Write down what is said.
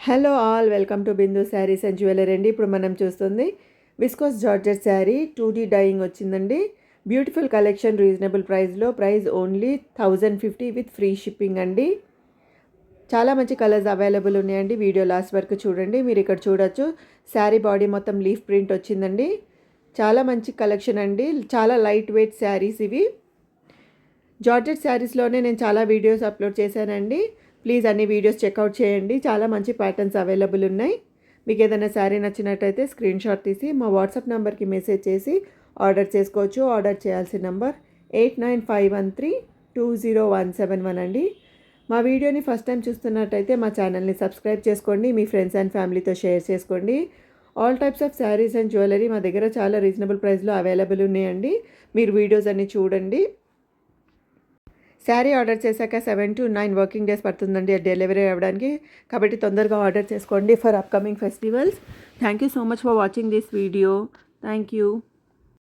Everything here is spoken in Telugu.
Hello all, welcome to Bindu saris and jewellery అండి. ఇప్పుడు మనం చూస్తుంది viscose georgette sari 2D dyeing వచ్చిందండి. బ్యూటిఫుల్ కలెక్షన్, రీజనబుల్ ప్రైస్లో. Price only 1050 with free shipping అండి. చాలా మంచి కలర్స్ అవైలబుల్ ఉన్నాయండి. వీడియో లాస్ట్ వరకు చూడండి. మీరు ఇక్కడ చూడొచ్చు, శారీ బాడీ మొత్తం లీఫ్ ప్రింట్ వచ్చిందండి. చాలా మంచి కలెక్షన్ అండి. చాలా లైట్ వెయిట్ శారీస్ ఇవి. జార్జెట్ శారీస్లోనే నేను చాలా వీడియోస్ అప్లోడ్ చేశానండి. ప్లీజ్ అన్ని వీడియోస్ చెక్అవుట్ చేయండి. చాలా మంచి ప్యాటర్న్స్ అవైలబుల్ ఉన్నాయి. మీకు ఏదైనా శారీ నచ్చినట్టయితే స్క్రీన్ షాట్ తీసి మా వాట్సాప్ నెంబర్కి మెసేజ్ చేసి ఆర్డర్ చేసుకోవచ్చు. ఆర్డర్ చేయాల్సిన నెంబర్ 8951320171 అండి. మా వీడియోని ఫస్ట్ టైం చూస్తున్నట్టయితే మా ఛానల్ని సబ్స్క్రైబ్ చేసుకోండి. మీ ఫ్రెండ్స్ అండ్ ఫ్యామిలీతో షేర్ చేసుకోండి. All types of saris and jewellery మా దగ్గర చాలా రీజనబుల్ ప్రైస్లో అవైలబుల్ ఉన్నాయండి. మీరు వీడియోస్ అన్ని చూడండి. శారీ ఆర్డర్ చేశాక 7 to 9 వర్కింగ్ డేస్ పడుతుందండి డెలివరీ అవ్వడానికి. కాబట్టి తొందరగా ఆర్డర్ చేసుకోండి for upcoming festivals. Thank you so much for watching this video. Thank you.